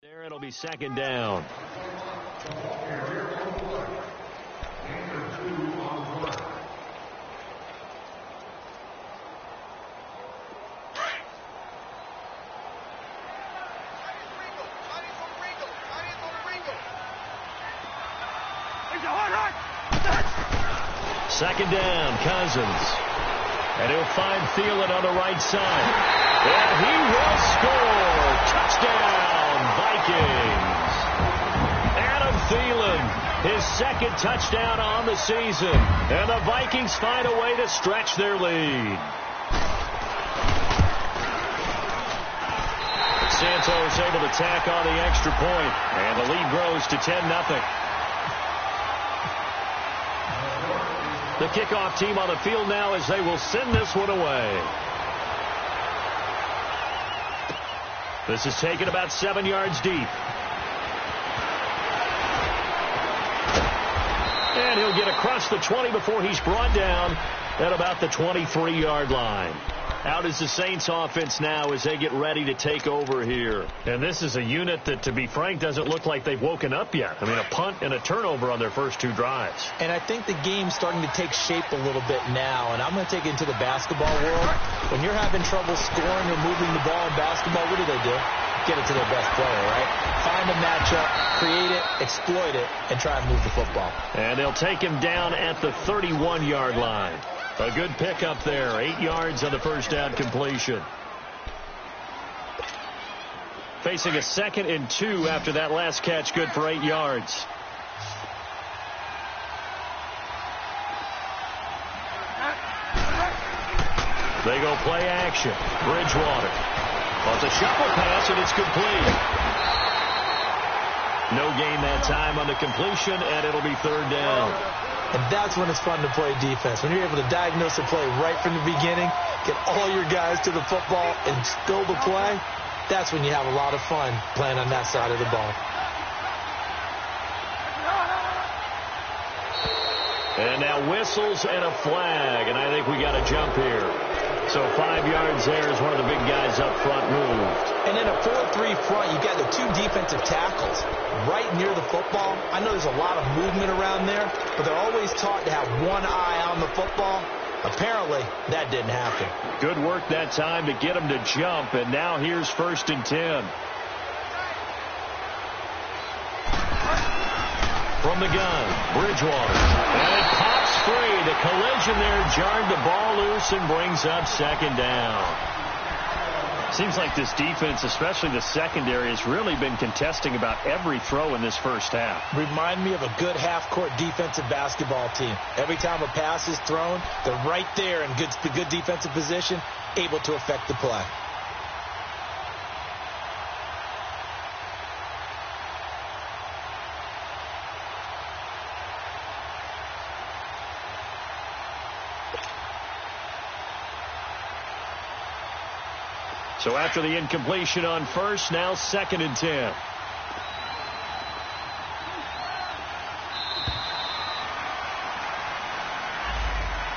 There it'll be second down. Second down, Cousins. And he'll find Thielen on the right side. And he will score. Touchdown, Vikings. Adam Thielen, his second touchdown on the season. And the Vikings find a way to stretch their lead. Santos able to tack on the extra point. And the lead grows to 10-0. The kickoff team on the field now as they will send this one away. This is taken about 7 yards deep. And he'll get across the 20 before he's brought down at about the 23-yard line. Out is the Saints offense now as they get ready to take over here. And this is a unit that, to be frank, doesn't look like they've woken up yet. I mean, a punt and a turnover on their first two drives. And I think the game's starting to take shape a little bit now. And I'm going to take it into the basketball world. When you're having trouble scoring or moving the ball in basketball, what do? Get it to their best player, right? Find a matchup, create it, exploit it, and try and move the football. And they'll take him down at the 31-yard line. A good pickup there. 8 yards on the first down completion. Facing a 2nd and 2 after that last catch. Good for 8 yards. They go play action. Bridgewater. It's a shuffle pass, and it's complete. No gain that time on the completion, and it'll be 3rd down. And that's when it's fun to play defense. When you're able to diagnose a play right from the beginning, get all your guys to the football, and build a play, that's when you have a lot of fun playing on that side of the ball. And now whistles and a flag, and I think we got a jump here. So 5 yards there as one of the big guys up front moved. And in a 4-3 front, you got the 2 defensive tackles right near the football. I know there's a lot of movement around there, but they're always taught to have one eye on the football. Apparently, that didn't happen. Good work that time to get him to jump, and now here's 1st and 10. From the gun, Bridgewater. And it pops free. The collision there jarred the ball loose and brings up 2nd down. Seems like this defense, especially the secondary, has really been contesting about every throw in this first half. Remind me of a good half-court defensive basketball team. Every time a pass is thrown, they're right there in good defensive position, able to affect the play. So after the incompletion on first, now 2nd and 10.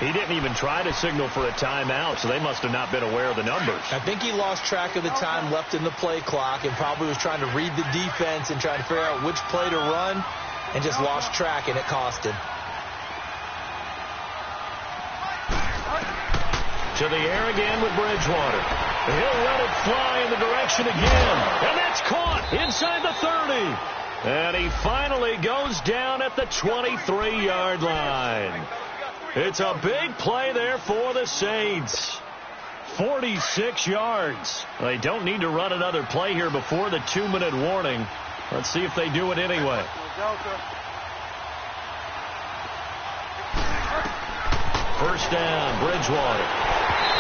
He didn't even try to signal for a timeout, so they must have not been aware of the numbers. I think he lost track of the time left in the play clock and probably was trying to read the defense and trying to figure out which play to run and just lost track, and it cost him. To the air again with Bridgewater. He'll let it fly in the direction again. And that's caught inside the 30. And he finally goes down at the 23-yard line. It's a big play there for the Saints. 46 yards. They don't need to run another play here before the 2-minute warning. Let's see if they do it anyway. First down, Bridgewater.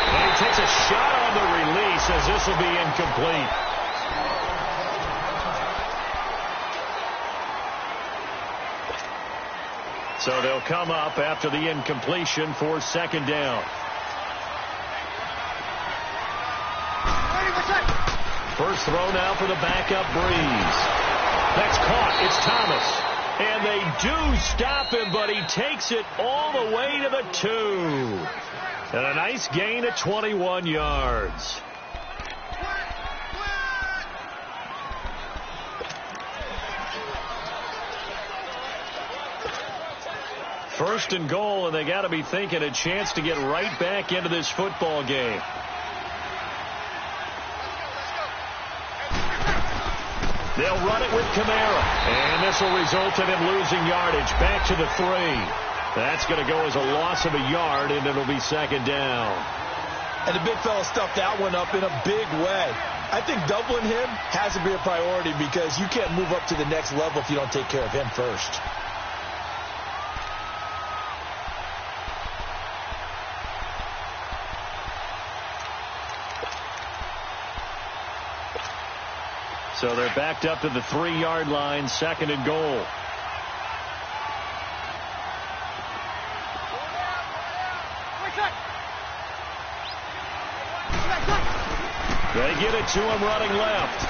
And he takes a shot on the release as this will be incomplete. So they'll come up after the incompletion for 2nd down. First throw now for the backup Breeze. That's caught. It's Thomas. And they do stop him, but he takes it all the way to the 2. And a nice gain of 21 yards. 1st and goal, and they got to be thinking a chance to get right back into this football game. They'll run it with Kamara, and this will result in him losing yardage. Back to the 3. That's going to go as a loss of a yard, and it'll be 2nd down. And the big fella stuffed that one up in a big way. I think doubling him has to be a priority because you can't move up to the next level if you don't take care of him first. So they're backed up to the 3-yard line, 2nd and goal. They get it to him running left.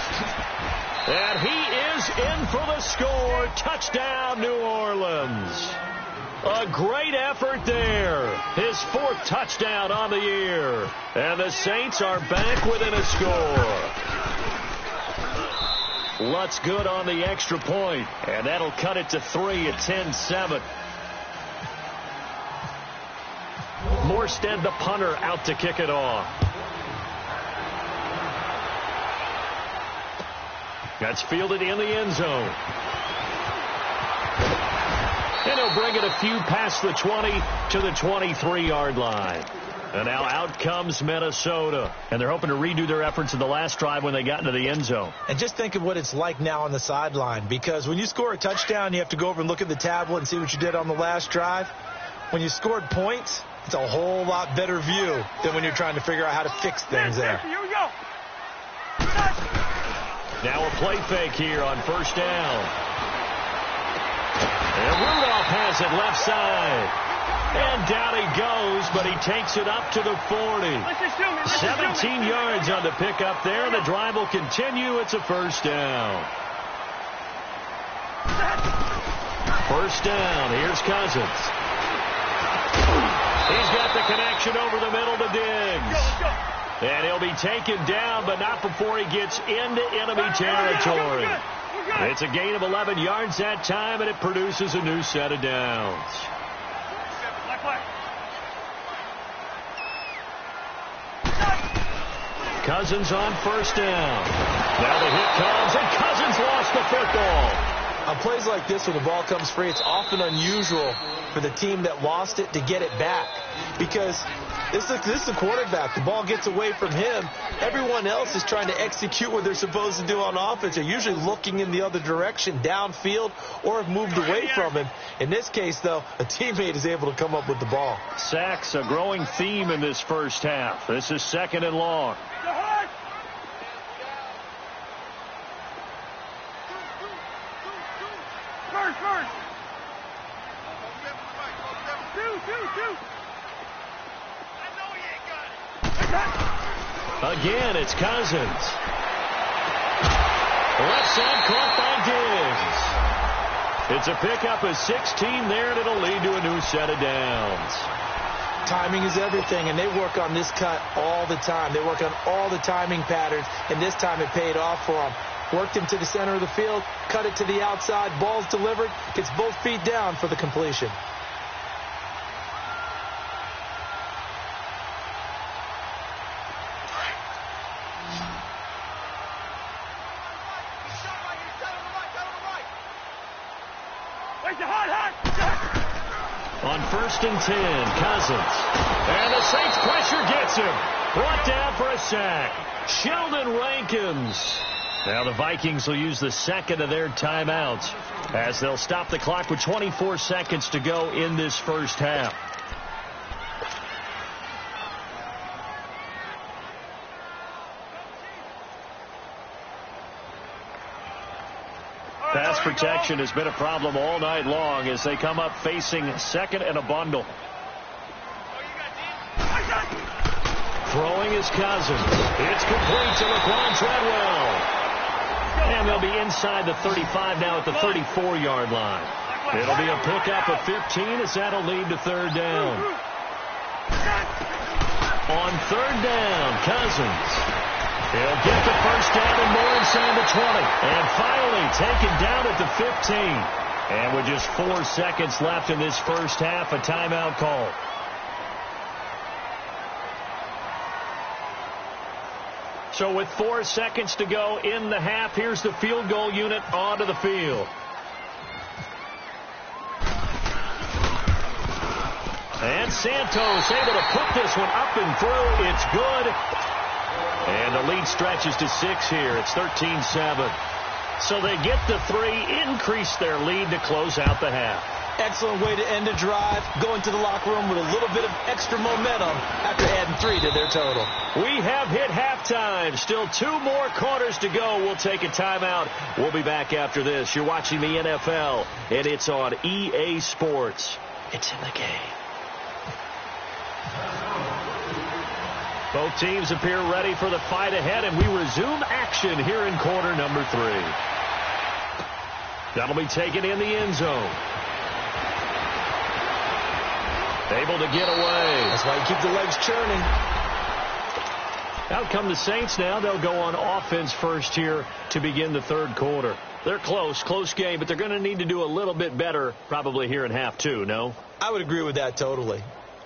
And he is in for the score. Touchdown, New Orleans. A great effort there. His 4th touchdown on the year. And the Saints are back within a score. Lutz good on the extra point. And that'll cut it to 3 at 10-7. Morstead, the punter, out to kick it off. That's fielded in the end zone. And he'll bring it a few past the 20 to the 23-yard line. And now out comes Minnesota. And they're hoping to redo their efforts in the last drive when they got into the end zone. And just think of what it's like now on the sideline. Because when you score a touchdown, you have to go over and look at the tablet and see what you did on the last drive. When you scored points, it's a whole lot better view than when you're trying to figure out how to fix things there. Here we go. Now a play fake here on 1st down. And Rudolph has it left side. And down he goes, but he takes it up to the 40. 17 yards on the pickup there. The drive will continue. It's a 1st down. 1st down. Here's Cousins. He's got the connection over the middle to Diggs. And he'll be taken down, but not before he gets into enemy territory. It's a gain of 11 yards that time, and it produces a new set of downs. Cousins on 1st down. Now the hit comes, and Cousins lost the football. On plays like this, when the ball comes free, it's often unusual for the team that lost it to get it back. Because this is the quarterback. The ball gets away from him. Everyone else is trying to execute what they're supposed to do on offense. They're usually looking in the other direction, downfield, or have moved away from him. In this case, though, a teammate is able to come up with the ball. Sacks, a growing theme in this first half. This is 2nd and long. First. Two. Again, it's Cousins. Left side caught by Diggs. It's a pickup of 16 there, and it'll lead to a new set of downs. Timing is everything, and they work on this cut all the time. They work on all the timing patterns, and this time it paid off for them. Worked him to the center of the field, cut it to the outside, ball's delivered, gets both feet down for the completion. On 1st and 10, Cousins. And the Saints pressure gets him. Brought down for a sack. Sheldon Rankins. Now the Vikings will use the 2nd of their timeouts as they'll stop the clock with 24 seconds to go in this first half. Pass protection has been a problem all night long as they come up facing 2nd and a bundle. Throwing is Cousins. It's complete to Laquan Treadwell. And they'll be inside the 35 now at the 34-yard line. It'll be a pickup of 15 as that'll lead to 3rd down. On 3rd down, Cousins. He'll get the 1st down and more inside the 20. And finally taken down at the 15. And with just 4 seconds left in this first half, a timeout call. So with 4 seconds to go in the half, here's the field goal unit onto the field. And Santos able to put this one up and through. It's good. And the lead stretches to 6 here. It's 13-7. So they get the 3, increase their lead to close out the half. Excellent way to end a drive, going to the locker room with a little bit of extra momentum after adding 3 to their total. We have hit halftime. Still 2 more quarters to go. We'll take a timeout. We'll be back after this. You're watching the NFL, and it's on EA Sports. It's in the game. Both teams appear ready for the fight ahead, and we resume action here in quarter number 3. That'll be taken in the end zone. Able to get away. That's why you keep the legs churning. Out come the Saints now. They'll go on offense first here to begin the third quarter. They're close game, but they're going to need to do a little bit better probably here in half 2, no? I would agree with that totally.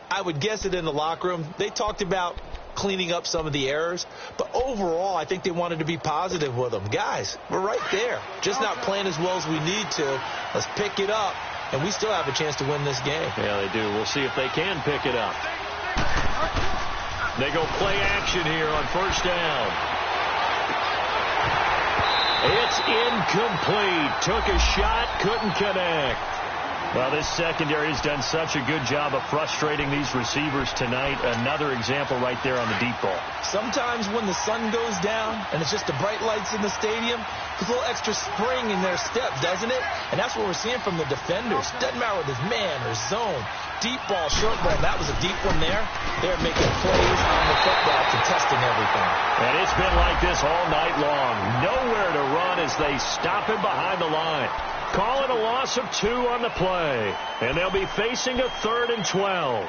I would guess it in the locker room. They talked about cleaning up some of the errors, but overall I think they wanted to be positive with them. Guys, we're right there, just not playing as well as we need to. Let's pick it up, and we still have a chance to win this game. Yeah, they do. We'll see if they can pick it up. They go play action here on first down. It's incomplete. Took a shot, couldn't connect. Well, this secondary has done such a good job of frustrating these receivers tonight. Another example right there on the deep ball. Sometimes when the sun goes down and it's just the bright lights in the stadium, there's a little extra spring in their step, doesn't it? And that's what we're seeing from the defenders. Doesn't matter whether it's man or zone. Deep ball, short ball. That was a deep one there. They're making plays on the football, contesting everything. And it's been like this all night long. Nowhere to run as they stop him behind the line. Call it a loss of 2 on the play. And they'll be facing a 3rd and 12.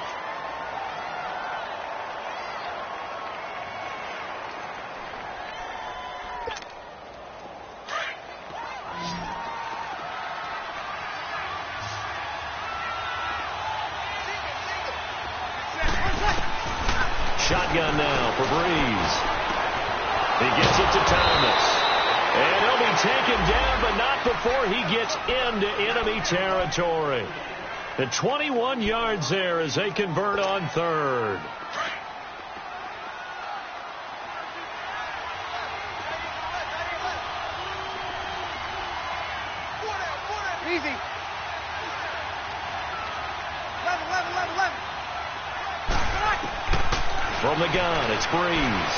Shotgun now for Breeze. He gets it to Thomas. And he'll be taken down, but not before he gets into enemy territory. The 21 yards there as they convert on 3rd. Easy. 11. From the gun, it's Breeze.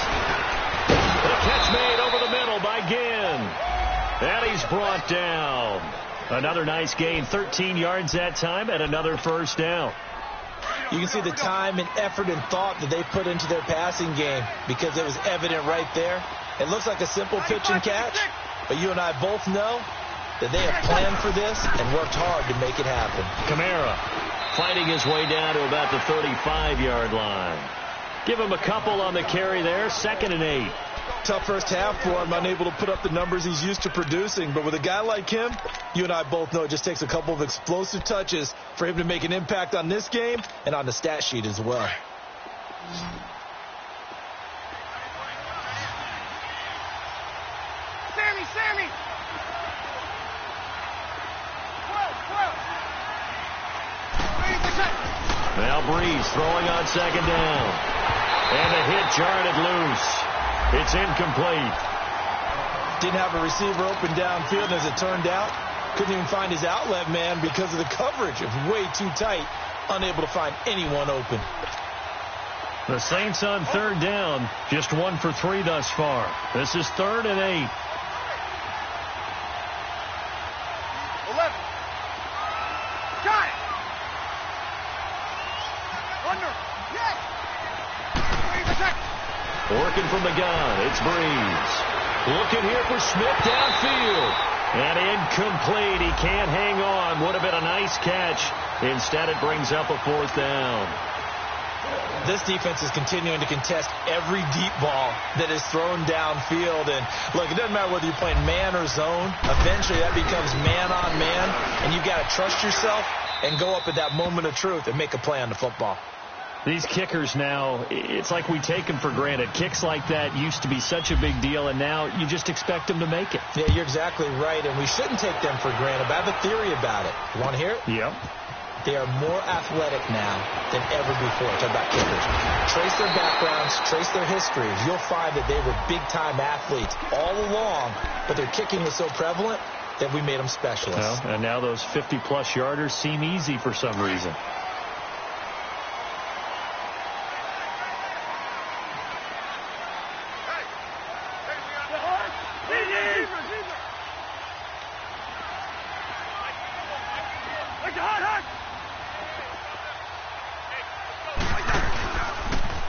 The catch made over the middle by Ginn. And he's brought down. Another nice gain, 13 yards that time, and another first down. You can see the time and effort and thought that they put into their passing game because it was evident right there. It looks like a simple pitch and catch, but you and I both know that they have planned for this and worked hard to make it happen. Kamara fighting his way down to about the 35-yard line. Give him a couple on the carry there, 2nd and 8. Tough first half for him, unable to put up the numbers he's used to producing. But with a guy like him, you and I both know it just takes a couple of explosive touches for him to make an impact on this game and on the stat sheet as well. Sammy! 12. Now Breeze throwing on 2nd down. And the hit jarred it loose. It's incomplete. Didn't have a receiver open downfield, as it turned out. Couldn't even find his outlet man because of the coverage. It was way too tight. Unable to find anyone open. The Saints on 3rd down. Just 1 for 3 thus far. This is 3rd and 8. 11. Got it. Under. Yes. Working from the gun, it's Breeze. Looking here for Smith downfield. And incomplete. He can't hang on. Would have been a nice catch. Instead, it brings up a 4th down. This defense is continuing to contest every deep ball that is thrown downfield. And, look, it doesn't matter whether you're playing man or zone. Eventually, that becomes man on man, and you've got to trust yourself and go up at that moment of truth and make a play on the football. These kickers now, it's like we take them for granted. Kicks like that used to be such a big deal, and now you just expect them to make it. Yeah, you're exactly right, and we shouldn't take them for granted. But I have a theory about it. You want to hear it? Yep. They are more athletic now than ever before. Talk about kickers. Trace their backgrounds, trace their histories. You'll find that they were big-time athletes all along, but their kicking was so prevalent that we made them specialists. Well, and now those 50-plus yarders seem easy for some reason.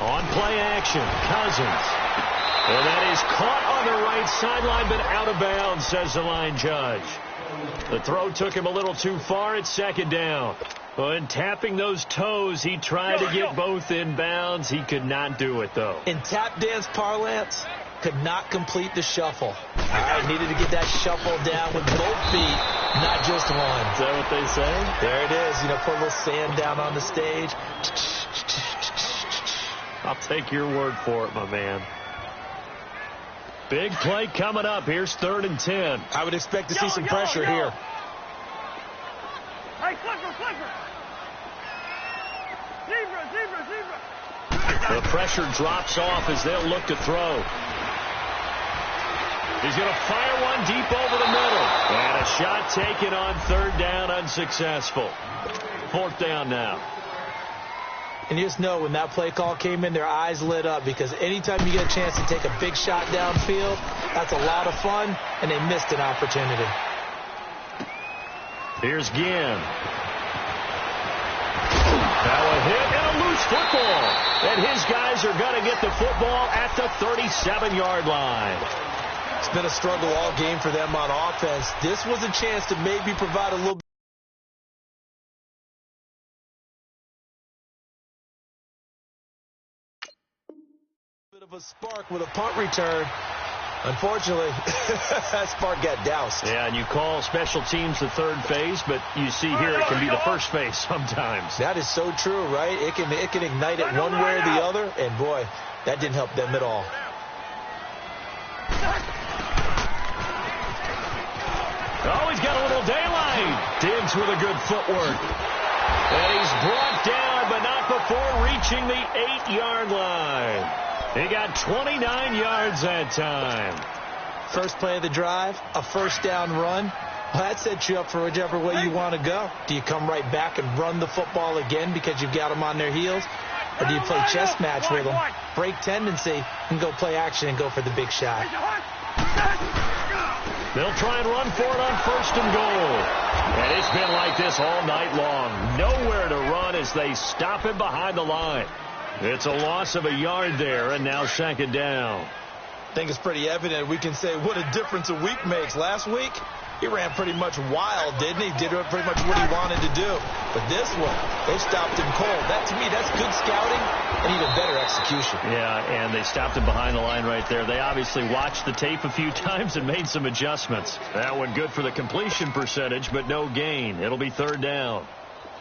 On play action, Cousins. And that is caught on the right sideline, but out of bounds, says the line judge. The throw took him a little too far. It's second down. And tapping those toes, he tried to get both in bounds. He could not do it, though. In tap dance parlance, could not complete the shuffle. All right, needed to get that shuffle down with both feet, not just one. Is that what they say? There it is. You know, put a little sand down on the stage. I'll take your word for it, my man. Big play coming up. Here's 3rd and 10. I would expect to see some pressure here. Hey, Clipper. Zebra. The pressure drops off as they'll look to throw. He's going to fire one deep over the middle. And a shot taken on 3rd down, unsuccessful. 4th down now. And you just know when that play call came in, their eyes lit up, because anytime you get a chance to take a big shot downfield, that's a lot of fun, and they missed an opportunity. Here's Ginn. Now a hit and a loose football. And his guys are going to get the football at the 37-yard line. It's been a struggle all game for them on offense. This was a chance to maybe provide a little bit of a spark with a punt return. Unfortunately, that spark got doused. Yeah, and you call special teams the third phase, but you see here it can be the first phase sometimes. That is so true, right? It can ignite it one way or the other, and boy, that didn't help them at all. Oh, he's got a little daylight. Diggs with a good footwork. And he's brought down, but not before reaching the 8-yard line. He got 29 yards that time. First play of the drive, a first down run. Well, that sets you up for whichever way you want to go. Do you come right back and run the football again because you've got them on their heels? Or do you play chess match with them, break tendency, and go play action and go for the big shot? They'll try and run for it on 1st and goal. And it's been like this all night long. Nowhere to run as they stop him behind the line. It's a loss of a yard there, and now 2nd down. I think it's pretty evident. We can say what a difference a week makes. Last week, he ran pretty much wild, didn't he? Did pretty much what he wanted to do. But this one, they stopped him cold. That, to me, that's good scouting and even better execution. Yeah, and they stopped him behind the line right there. They obviously watched the tape a few times and made some adjustments. That one good for the completion percentage, but no gain. It'll be 3rd down.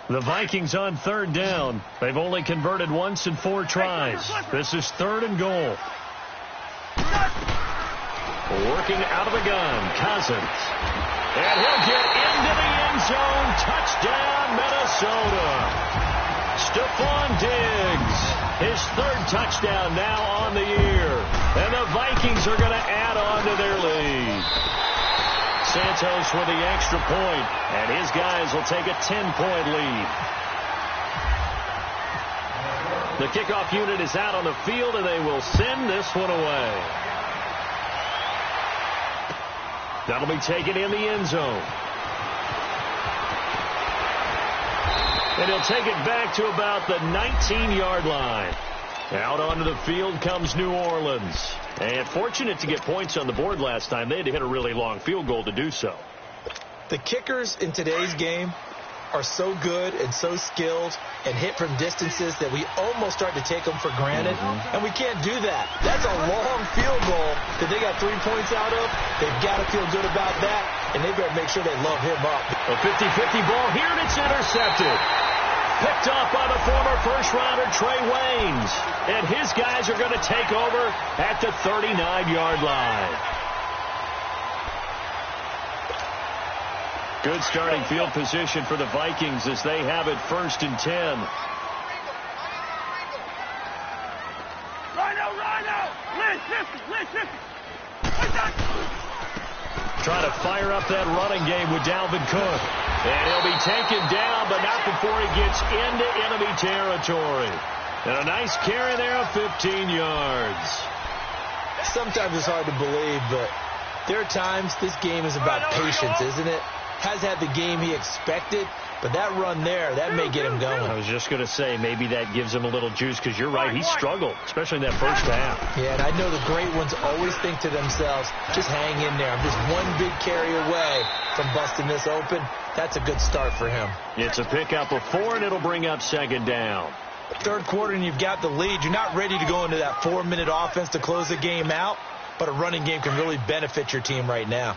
The Vikings on 3rd down. They've only converted once in 4 tries. This is 3rd and goal. Working out of the gun, Cousins. And he'll get into the end zone. Touchdown, Minnesota. Stephon Diggs, his 3rd touchdown now on the year. And the Vikings are going to add on to their lead. Santos with the extra point, and his guys will take a 10-point lead. The kickoff unit is out on the field, and they will send this one away. That'll be taken in the end zone. And he'll take it back to about the 19-yard line. Out onto the field comes New Orleans. And fortunate to get points on the board last time. They had to hit a really long field goal to do so. The kickers in today's game are so good and so skilled and hit from distances that we almost start to take them for granted, and we can't do that. That's a long field goal that they got 3 points out of. They've got to feel good about that, and they better make sure they love him up. A 50-50 ball here, and it's intercepted. Picked off by the former first-rounder Trey Waynes, and his guys are going to take over at the 39-yard line. Good starting field position for the Vikings as they have it 1st and 10. Listen. Trying to fire up that running game with Dalvin Cook. And he'll be taken down, but not before he gets into enemy territory. And a nice carry there of 15 yards. Sometimes it's hard to believe, but there are times this game is about patience, isn't it? Has had the game he expected, but that run there, that may get him going. I was just going to say, maybe that gives him a little juice, because you're right, he struggled, especially in that first half. Yeah, and I know the great ones always think to themselves, just hang in there. I'm just one big carry away from busting this open. That's a good start for him. It's a pickup of 4, and it'll bring up 2nd down. Third quarter, and you've got the lead. You're not ready to go into that 4-minute offense to close the game out, but a running game can really benefit your team right now.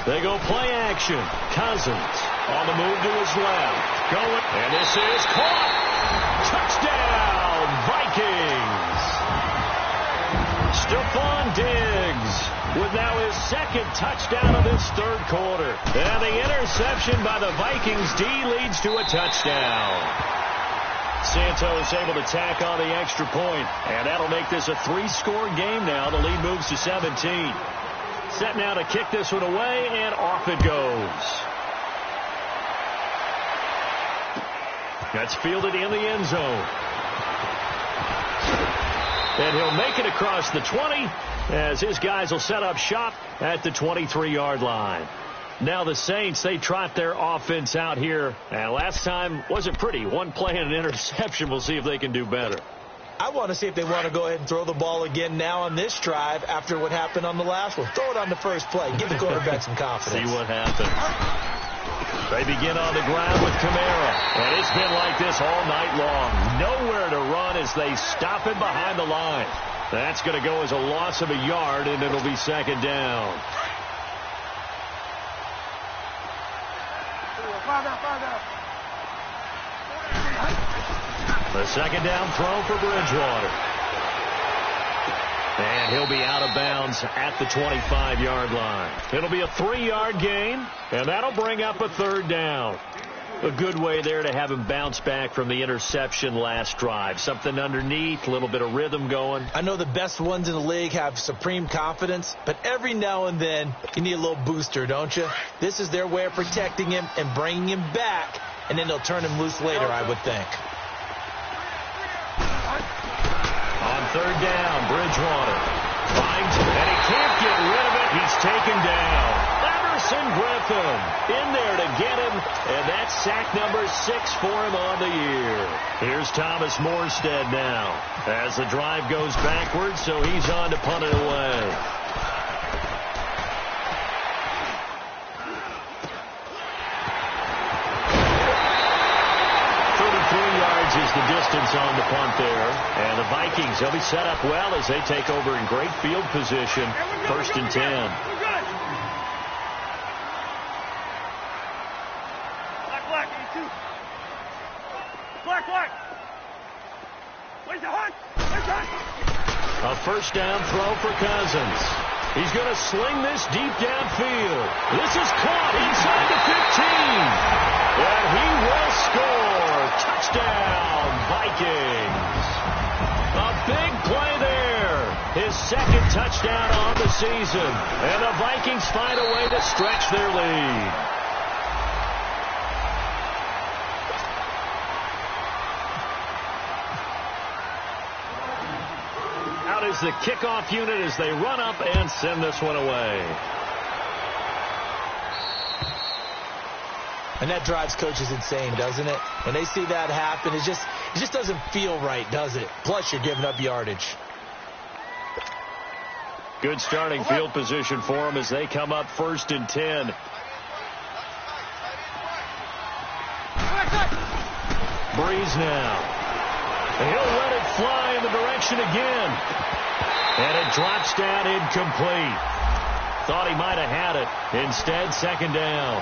They go play action. Cousins on the move to his left. Going, and this is caught. Touchdown, Vikings. Stephon Diggs with now his 2nd touchdown of this 3rd quarter. And the interception by the Vikings D leads to a touchdown. Santos able to tack on the extra point, and that'll make this a 3-score game now. The lead moves to 17. Set now to kick this one away, and off it goes. That's fielded in the end zone. And he'll make it across the 20 as his guys will set up shop at the 23-yard line. Now the Saints, they trot their offense out here. And last time wasn't pretty. One play and an interception. We'll see if they can do better. I want to see if they want to go ahead and throw the ball again now on this drive after what happened on the last one. Throw it on the first play. Give the quarterback some confidence. See what happens. They begin on the ground with Kamara. And it's been like this all night long. Nowhere to run as they stop him behind the line. That's going to go as a loss of a yard, and it'll be 2nd down. The 2nd down throw for Bridgewater. And he'll be out of bounds at the 25-yard line. It'll be a 3-yard gain, and that'll bring up a 3rd down. A good way there to have him bounce back from the interception last drive. Something underneath, a little bit of rhythm going. I know the best ones in the league have supreme confidence, but every now and then you need a little booster, don't you? This is their way of protecting him and bringing him back, and then they'll turn him loose later, I would think. On 3rd down, Bridgewater finds him, and he can't get rid of it. He's taken down. Emerson Griffin in there to get him, and that's sack number 6 for him on the year. Here's Thomas Morstead now as the drive goes backwards, so he's on to punt it away. Is the distance on the punt there. And the Vikings, they'll be set up well as they take over in great field position. 1st and 10. A 1st down throw for Cousins. He's going to sling this deep downfield. This is caught inside the 15. And he will score. Touchdown, Vikings. A big play there. His 2nd touchdown on the season. And the Vikings find a way to stretch their lead. Out is the kickoff unit as they run up and send this one away. And that drives coaches insane, doesn't it? When they see that happen, it just doesn't feel right, does it? Plus, you're giving up yardage. Good starting field position for them as they come up 1st and 10. Breeze now. He'll let it fly in the direction again. And it drops down incomplete. Thought he might have had it. Instead, 2nd down.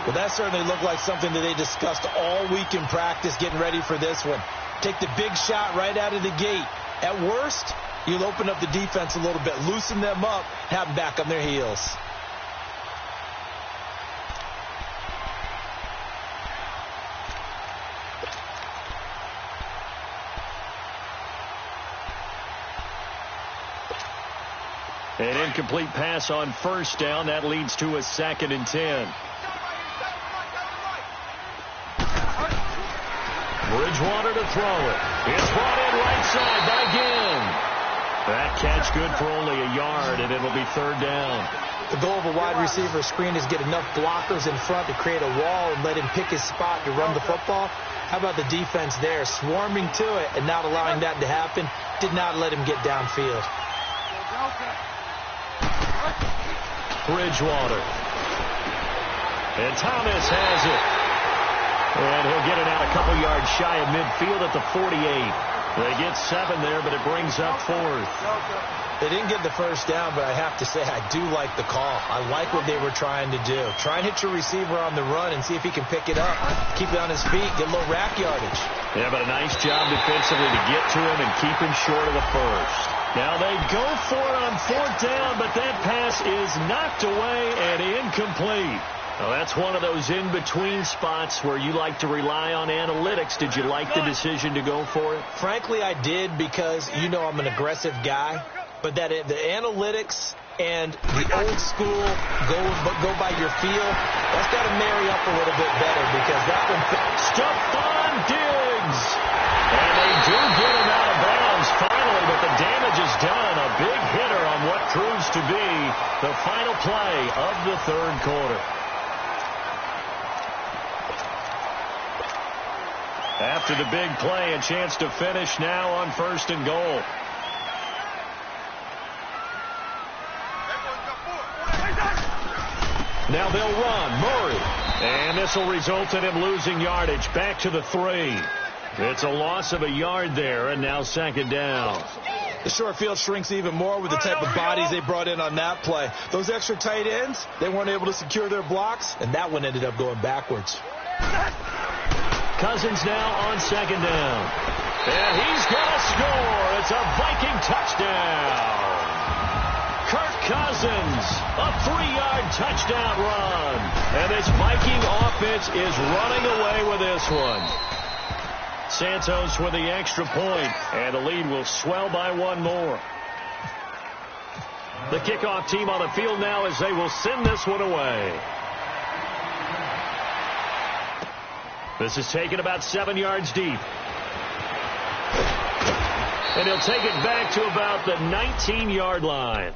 Well, that certainly looked like something that they discussed all week in practice getting ready for this one. Take the big shot right out of the gate. At worst, you'll open up the defense a little bit, loosen them up, have them back on their heels. An incomplete pass on 1st down. That leads to a 2nd and 10. Bridgewater to throw it. It's brought in right side by Ginn. That catch good for only a yard, and it'll be 3rd down. The goal of a wide receiver screen is get enough blockers in front to create a wall and let him pick his spot to run the football. How about the defense there, swarming to it and not allowing that to happen? Did not let him get downfield. Bridgewater. And Thomas has it. And he'll get it out a couple yards shy of midfield at the 48. They get 7 there, but it brings up 4th. They didn't get the 1st down, but I have to say I do like the call. I like what they were trying to do. Try and hit your receiver on the run and see if he can pick it up. Keep it on his feet, get a little rack yardage. Yeah, but a nice job defensively to get to him and keep him short of the 1st. Now they go for it on 4th down, but that pass is knocked away and incomplete. Well, that's one of those in-between spots where you like to rely on analytics. Did you like the decision to go for it? Frankly, I did because, you know, I'm an aggressive guy. But that the analytics and the old school go by your feel, that's got to marry up a little bit better because that one... Stephon Diggs! And they do get him out of bounds finally, but the damage is done. A big hitter on what proves to be the final play of the 3rd quarter. After the big play, a chance to finish now on 1st and goal. Now they'll run. Murray. And this will result in him losing yardage. Back to the 3. It's a loss of a yard there, and now 2nd down. The short field shrinks even more with the type of bodies they brought in on that play. Those extra tight ends, they weren't able to secure their blocks, and that one ended up going backwards. Cousins now on 2nd down. And he's going to score. It's a Viking touchdown. Kirk Cousins, a 3-yard touchdown run. And this Viking offense is running away with this one. Santos with the extra point, and the lead will swell by 1 more. The kickoff team on the field now as they will send this one away. This is taken about 7 yards deep. And he'll take it back to about the 19-yard line.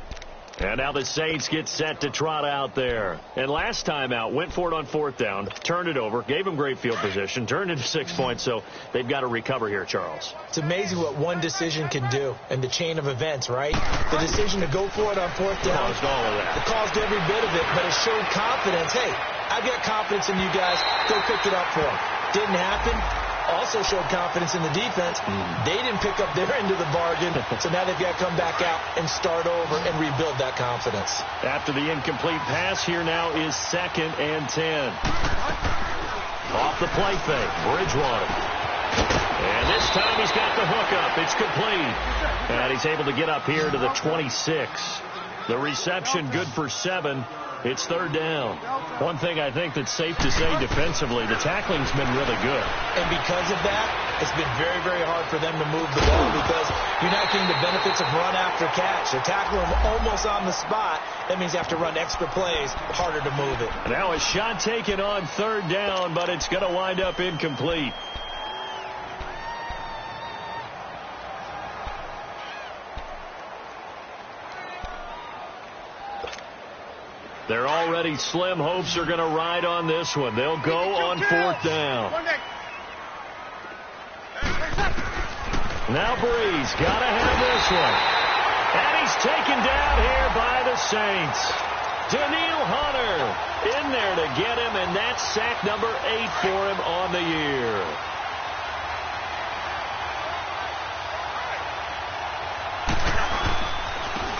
And now the Saints get set to trot out there. And last time out, went for it on 4th down, turned it over, gave them great field position, turned into 6 points, so they've got to recover here, Charles. It's amazing what one decision can do in the chain of events, right? The decision to go for it on 4th down. Caused all of that. It caused every bit of it, but it showed confidence. Hey, I've got confidence in you guys. Go pick it up for them. Didn't happen. Also showed confidence in the defense. They didn't pick up their end of the bargain, so now they've got to come back out and start over and rebuild that confidence. After the incomplete pass, here now is 2nd and 10. Off the play fake, Bridgewater. And this time he's got the hook up. It's complete. And he's able to get up here to the 26. The reception good for 7. It's 3rd down. One thing I think that's safe to say defensively, the tackling's been really good. And because of that, it's been very, very hard for them to move the ball because you're not getting the benefits of run after catch. They're tackling them almost on the spot. That means you have to run extra plays, harder to move it. Now a shot taken on 3rd down, but it's going to wind up incomplete. They're already slim hopes are going to ride on this one. They'll go on 4th down. Now Breeze got to have this one. And he's taken down here by the Saints. Daniil Hunter in there to get him, and that's sack number 8 for him on the year.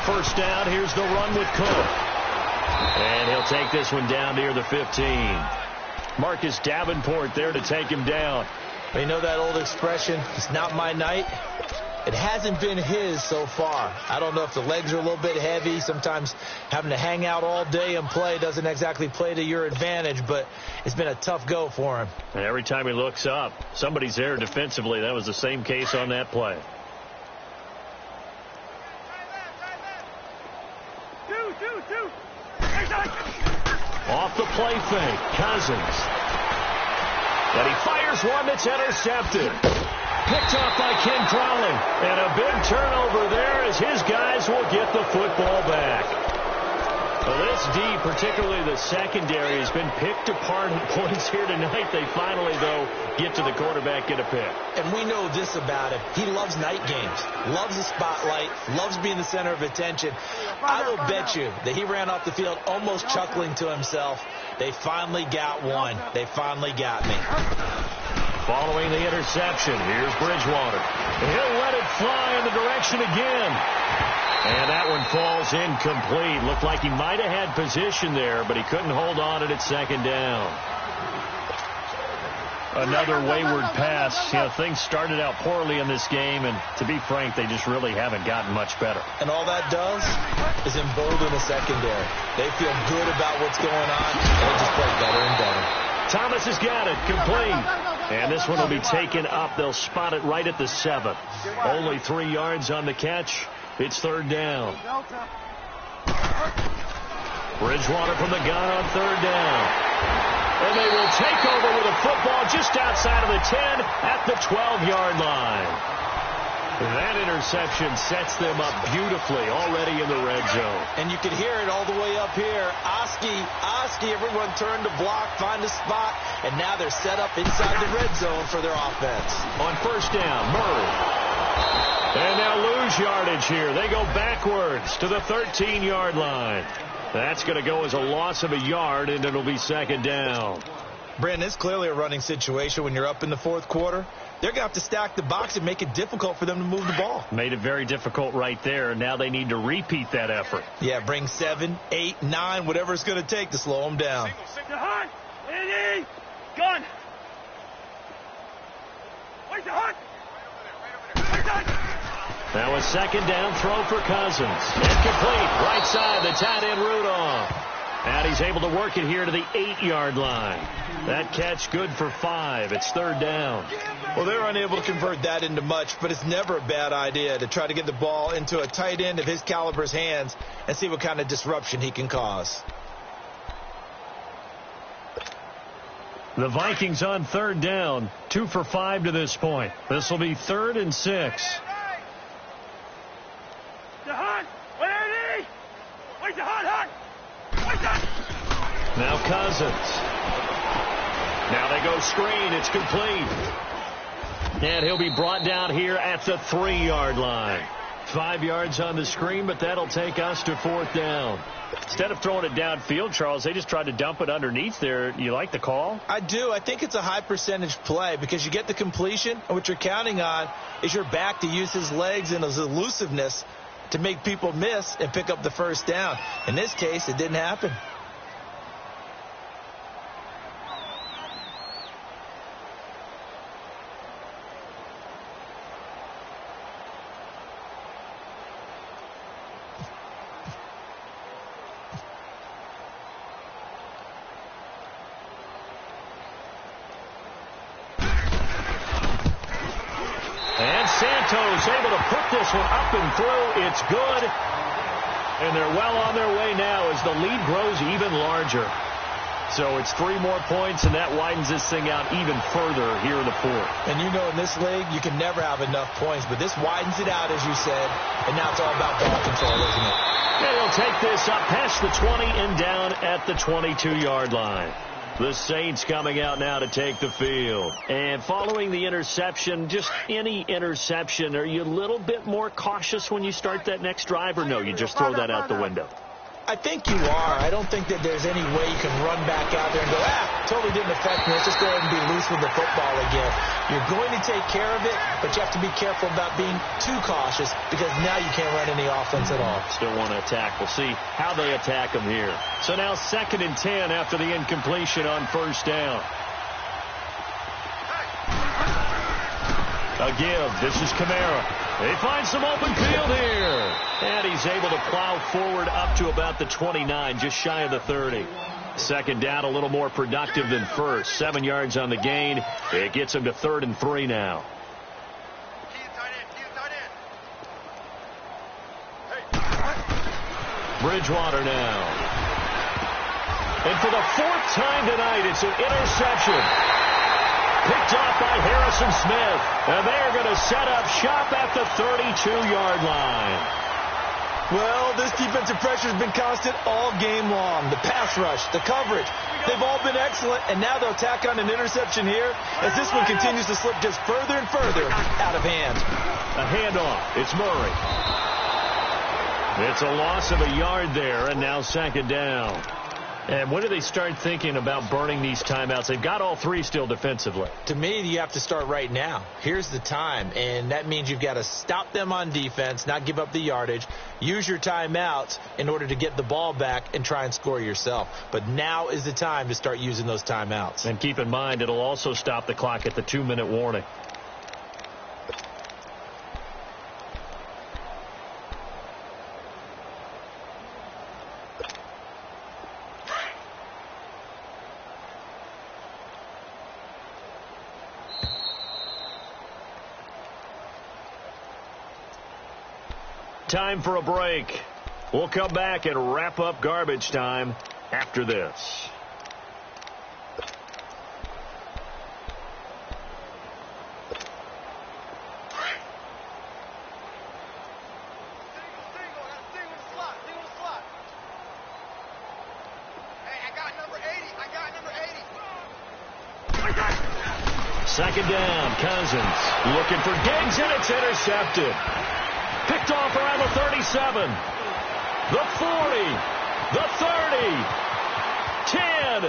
First down, here's the run with Cook. And he'll take this one down near the 15. Marcus Davenport there to take him down. You know that old expression, it's not my night? It hasn't been his so far. I don't know if the legs are a little bit heavy. Sometimes having to hang out all day and play doesn't exactly play to your advantage, but it's been a tough go for him. And every time he looks up, somebody's there defensively. That was the same case on that play. Off the play fake, Cousins. And he fires one that's intercepted. Picked off by Ken Crowley. And a big turnover there as his guys will get the football back. Well, this D, particularly the secondary, has been picked apart at points here tonight. They finally, though, get to the quarterback, get a pick. And we know this about him. He loves night games, loves the spotlight, loves being the center of attention. I will bet you that he ran off the field almost chuckling to himself. They finally got one. They finally got me. Following the interception, here's Bridgewater. He'll let it fly in the direction again. And that one falls incomplete. Looked like he might have had position there, but he couldn't hold on at second down. Another wayward pass. You know, things started out poorly in this game, and to be frank, they just really haven't gotten much better. And all that does is embolden the secondary. They feel good about what's going on, and they just play better and better. Thomas has got it, complete. And this one will be taken up. They'll spot it right at the 7. Only 3 yards on the catch. It's third down. Bridgewater from the gun on third down. And they will take over with a football just outside of the 10 at the 12-yard line. That interception sets them up beautifully already in the red zone. And you can hear it all the way up here. Oski, everyone turned to block, find a spot, and now they're set up inside the red zone for their offense. On first down, Murray. And they'll lose yardage here. They go backwards to the 13-yard line. That's going to go as a loss of a yard, and it'll be second down. Brandon, it's clearly a running situation when you're up in the fourth quarter. They're going to have to stack the box and make it difficult for them to move the ball. Made it very difficult right there. Now they need to repeat that effort. Yeah, bring 7, 8, 9, whatever it's going to take to slow them down. Gun. Where's the hunt? Now a second down throw for Cousins. Incomplete. Right side, the tight end Rudolph. And he's able to work it here to the 8-yard line. That catch good for 5. It's third down. Well, they're unable to convert that into much, but it's never a bad idea to try to get the ball into a tight end of his caliber's hands and see what kind of disruption he can cause. The Vikings on third down, 2 for 5 to this point. This will be 3rd and 6. The hunt. Where are they? Where's the hunt? Where's that? Now Cousins. Now they go screen. It's complete. And he'll be brought down here at the 3-yard line. 5 yards on the screen, but that'll take us to 4th down. Instead of throwing it downfield, Charles, they just tried to dump it underneath there. You like the call? I do. I think it's a high percentage play because you get the completion, and what you're counting on is your back to use his legs and his elusiveness to make people miss and pick up the first down. In this case, it didn't happen. Santos able to put this one up and through. It's good. And they're well on their way now as the lead grows even larger. So it's 3 more points, and that widens this thing out even further here in the 4th. And you know in this league, you can never have enough points, but this widens it out, as you said, and now it's all about ball control, isn't it? And he'll take this up past the 20 and down at the 22-yard line. The Saints coming out now to take the field. And following the interception, just any interception, are you a little bit more cautious when you start that next drive, or no, you just throw that out the window? I think you are. I don't think that there's any way you can run back out there and go, totally didn't affect me. Let's just go ahead and be loose with the football again. You're going to take care of it, but you have to be careful about being too cautious because now you can't run any offense at all. Still want to attack. We'll see how they attack them here. So now 2nd and 10 after the incompletion on 1st down. A give. This is Kamara. They find some open field here. And he's able to plow forward up to about the 29, just shy of the 30. 2nd down, a little more productive than 1st. 7 yards on the gain. It gets him to 3rd and 3 now. Bridgewater now. And for the 4th time tonight, it's an interception. Picked off by Harrison Smith. And they're going to set up shop at the 32-yard line. Well, this defensive pressure has been constant all game long. The pass rush, the coverage, they've all been excellent. And now they'll tack on an interception here as this one continues to slip just further and further out of hand. A handoff. It's Murray. It's a loss of a yard there, and now 2nd down. And when do they start thinking about burning these timeouts? They've got all 3 still defensively. To me, you have to start right now. Here's the time, and that means you've got to stop them on defense, not give up the yardage, use your timeouts in order to get the ball back and try and score yourself. But now is the time to start using those timeouts. And keep in mind, it'll also stop the clock at the 2-minute warning. Time for a break. We'll come back and wrap up garbage time after this. Second down, Cousins looking for Diggs, and it's intercepted. Picked off around the 37, the 40, the 30, 10,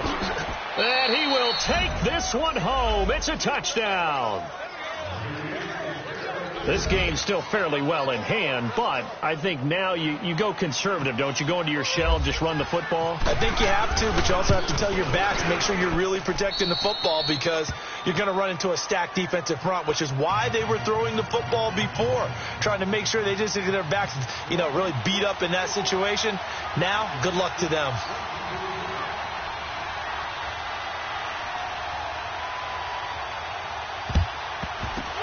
and he will take this one home. It's a touchdown. This game's still fairly well in hand, but I think now you go conservative, don't you? Go into your shell and just run the football? I think you have to, but you also have to tell your backs, make sure you're really protecting the football because you're going to run into a stacked defensive front, which is why they were throwing the football before, trying to make sure they just get their backs, really beat up in that situation. Now, good luck to them.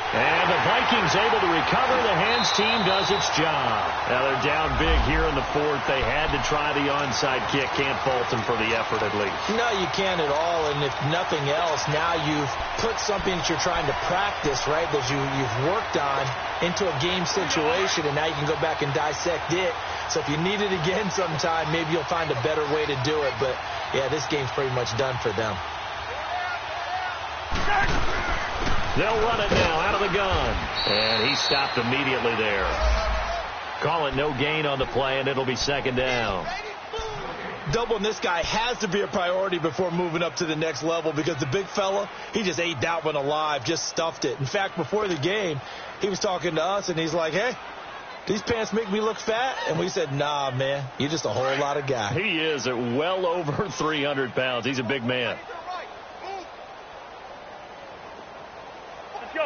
And the Vikings able to recover. The hands team does its job. Now they're down big here in the 4th. They had to try the onside kick. Can't fault them for the effort at least. No, you can't at all. And if nothing else, now you've put something that you're trying to practice, right, that you've worked on into a game situation, and now you can go back and dissect it. So if you need it again sometime, maybe you'll find a better way to do it. But, yeah, this game's pretty much done for them. They'll run it now out of the gun. And he stopped immediately there. Call it no gain on the play, and it'll be 2nd down. Doubling this guy has to be a priority before moving up to the next level because the big fella, he just ate that one alive, just stuffed it. In fact, before the game, he was talking to us, and he's like, hey, these pants make me look fat? And we said, nah, man, you're just a whole lot of guy. He is at well over 300 pounds. He's a big man.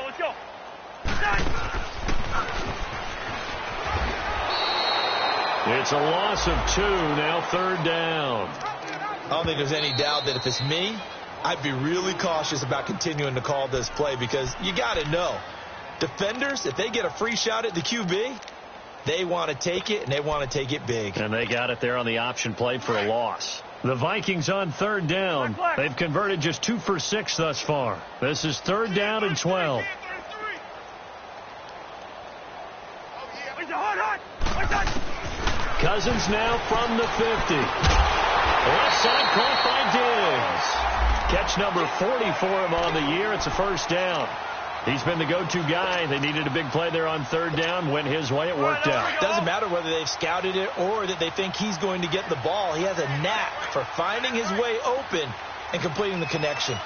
Let's go. It's a loss of 2, now 3rd down. I don't think there's any doubt that if it's me, I'd be really cautious about continuing to call this play because you got to know, defenders, if they get a free shot at the QB, they want to take it, and they want to take it big. And they got it there on the option play for a loss. The Vikings on 3rd down. They've converted just 2 for 6 thus far. This is 3rd down and 12. Cousins now from the 50. Left side caught by Diggs. Catch number 40 for him on the year. It's a first down. He's been the go-to guy. They needed a big play there on third down. Went his way. It worked out. Doesn't matter whether they've scouted it or that they think he's going to get the ball. He has a knack for finding his way open and completing the connection.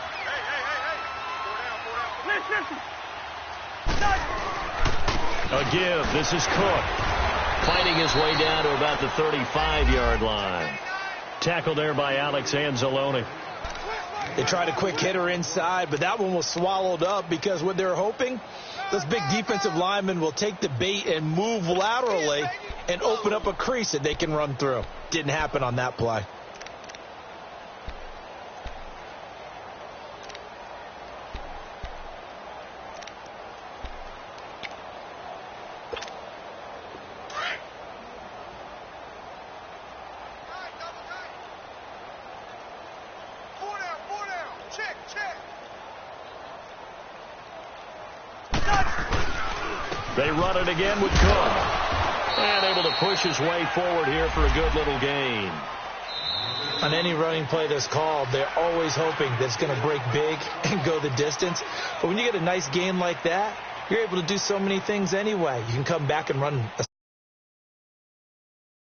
A give. This is Cook. Fighting his way down to about the 35-yard line. Tackled there by Alex Anzalone. They tried a quick hitter inside, but that one was swallowed up because what they're hoping, those big defensive linemen will take the bait and move laterally and open up a crease that they can run through. Didn't happen on that play. They run it again with Cook. And able to push his way forward here for a good little gain. On any running play that's called, they're always hoping that it's going to break big and go the distance. But when you get a nice gain like that, you're able to do so many things anyway. You can come back and run a